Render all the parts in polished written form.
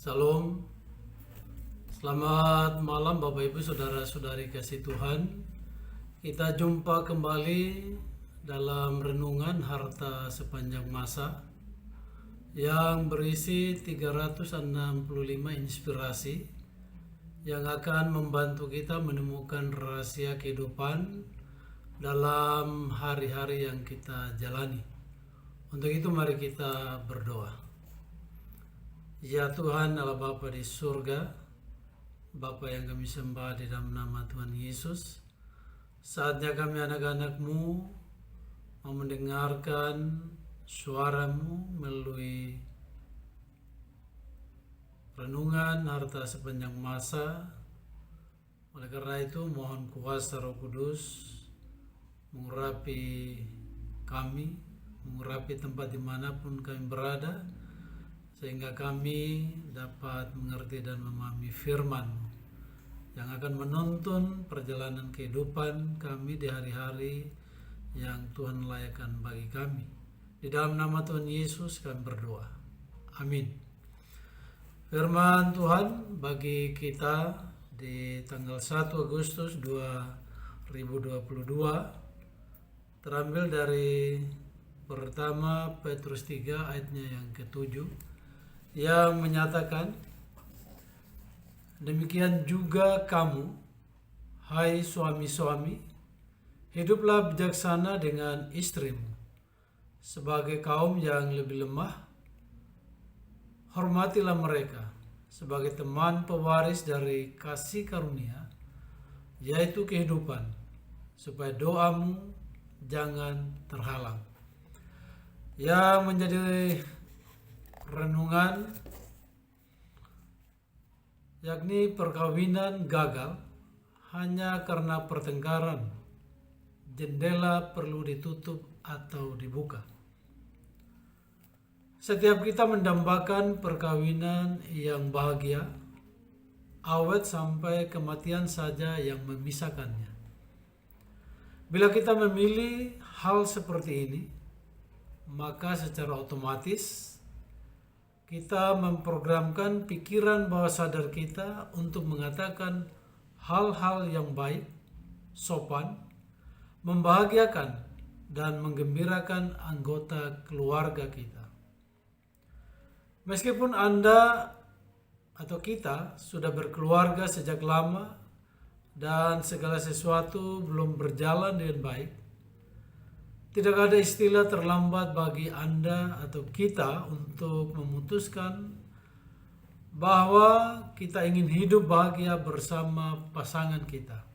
Salam, selamat malam Bapak Ibu Saudara-saudari kasih Tuhan. Kita jumpa kembali dalam renungan harta sepanjang masa yang berisi 365 inspirasi yang akan membantu kita menemukan rahasia kehidupan dalam hari-hari yang kita jalani. Untuk itu mari kita berdoa. Ya Tuhan Allah Bapa di surga, Bapa yang kami sembah di dalam nama Tuhan Yesus, saatnya kami anak-anak-Mu mau mendengarkan suara-Mu melalui renungan harta sepanjang masa. Oleh karena itu mohon kuasa Roh Kudus mengurapi kami, mengurapi tempat dimanapun kami berada, sehingga kami dapat mengerti dan memahami firman-Mu yang akan menuntun perjalanan kehidupan kami di hari-hari yang Tuhan layakkan bagi kami. Di dalam nama Tuhan Yesus kami berdoa. Amin. Firman Tuhan bagi kita di tanggal 1 Agustus 2022 terambil dari pertama Petrus 3 ayatnya yang ke-7 yang menyatakan, demikian juga kamu, hai suami-suami, hiduplah bijaksana dengan istrimu, sebagai kaum yang lebih lemah. Hormatilah mereka sebagai teman pewaris dari kasih karunia, yaitu kehidupan, supaya doamu jangan terhalang. Yang menjadi renungan yakni perkawinan gagal hanya karena pertengkaran. Jendela perlu ditutup atau dibuka. Setiap kita mendambakan perkawinan yang bahagia, awet sampai kematian saja yang memisahkannya. Bila kita memilih hal seperti ini, maka secara otomatis kita memprogramkan pikiran bawah sadar kita untuk mengatakan hal-hal yang baik, sopan, membahagiakan, dan menggembirakan anggota keluarga kita. Meskipun Anda atau kita sudah berkeluarga sejak lama dan segala sesuatu belum berjalan dengan baik, tidak ada istilah terlambat bagi Anda atau kita untuk memutuskan bahwa kita ingin hidup bahagia bersama pasangan kita.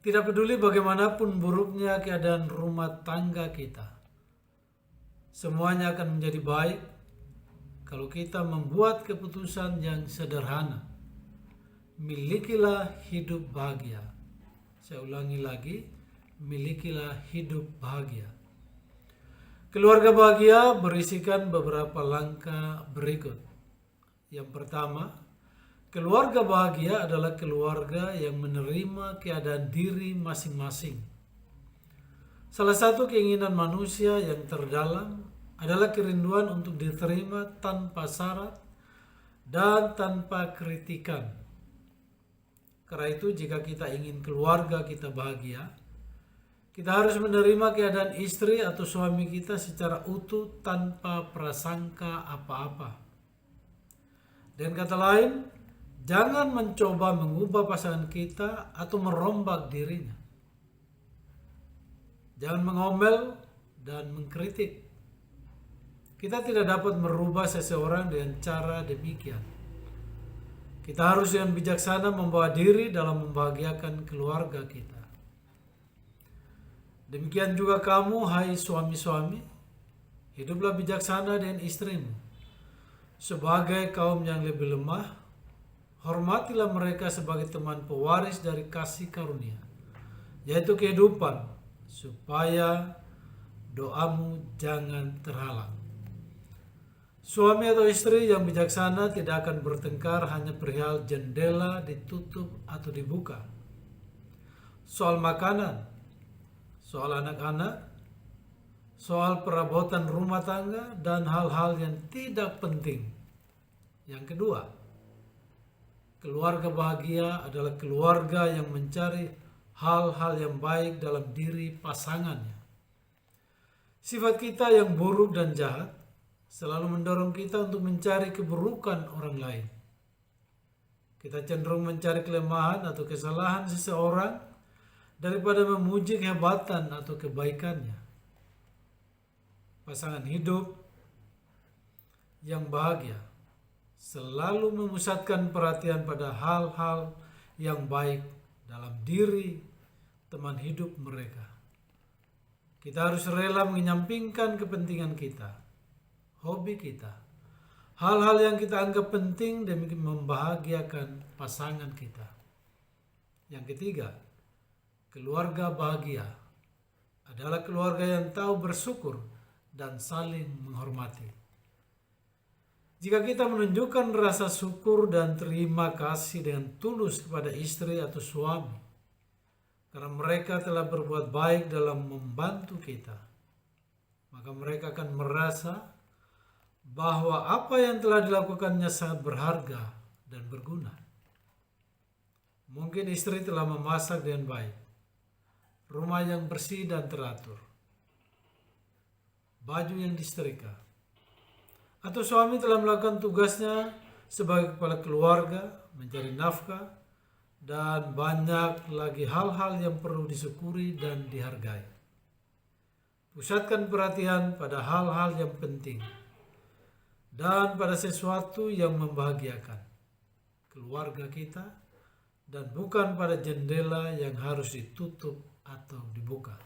Tidak peduli bagaimanapun buruknya keadaan rumah tangga kita, semuanya akan menjadi baik kalau kita membuat keputusan yang sederhana. Milikilah hidup bahagia. Saya ulangi lagi. Milikilah hidup bahagia. Keluarga bahagia berisikan beberapa langkah berikut. Yang pertama, keluarga bahagia adalah keluarga yang menerima keadaan diri masing-masing. Salah satu keinginan manusia yang terdalam adalah kerinduan untuk diterima tanpa syarat dan tanpa kritikan. Karena itu, jika kita ingin keluarga kita bahagia, kita harus menerima keadaan istri atau suami kita secara utuh tanpa prasangka apa-apa. Dengan kata lain, jangan mencoba mengubah pasangan kita atau merombak dirinya. Jangan mengomel dan mengkritik. Kita tidak dapat merubah seseorang dengan cara demikian. Kita harus dengan bijaksana membawa diri dalam membahagiakan keluarga kita. Demikian juga kamu, hai suami-suami, hiduplah bijaksana dengan istrimu. Sebagai kaum yang lebih lemah, hormatilah mereka sebagai teman pewaris dari kasih karunia, yaitu kehidupan, supaya doamu jangan terhalang. Suami atau istri yang bijaksana tidak akan bertengkar hanya perihal jendela ditutup atau dibuka, soal makanan, soal anak-anak, soal perabotan rumah tangga, dan hal-hal yang tidak penting Yang kedua, keluarga bahagia adalah keluarga yang mencari hal-hal yang baik dalam diri pasangannya. Sifat kita yang buruk dan jahat selalu mendorong kita untuk mencari keburukan orang lain. Kita cenderung mencari kelemahan atau kesalahan seseorang daripada memuji kehebatan atau kebaikannya. Pasangan hidup yang bahagia selalu memusatkan perhatian pada hal-hal yang baik dalam diri teman hidup mereka. Kita harus rela menyampingkan kepentingan kita, hobi kita, hal-hal yang kita anggap penting demi membahagiakan pasangan kita. Yang ketiga, keluarga bahagia adalah keluarga yang tahu bersyukur dan saling menghormati. Jika kita menunjukkan rasa syukur dan terima kasih dengan tulus kepada istri atau suami, karena mereka telah berbuat baik dalam membantu kita, maka mereka akan merasa bahwa apa yang telah dilakukannya sangat berharga dan berguna. Mungkin istri telah memasak dengan baik, rumah yang bersih dan teratur, baju yang disetrika, atau suami telah melakukan tugasnya sebagai kepala keluarga, mencari nafkah, dan banyak lagi hal-hal yang perlu disyukuri dan dihargai. Pusatkan perhatian pada hal-hal yang penting dan pada sesuatu yang membahagiakan keluarga kita, dan bukan pada jendela yang harus ditutup atau dibuka.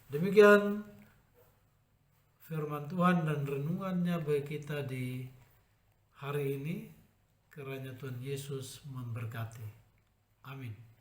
Demikian firman Tuhan dan renungannya bagi kita di hari ini. Kiranya Tuhan Yesus memberkati. Amin.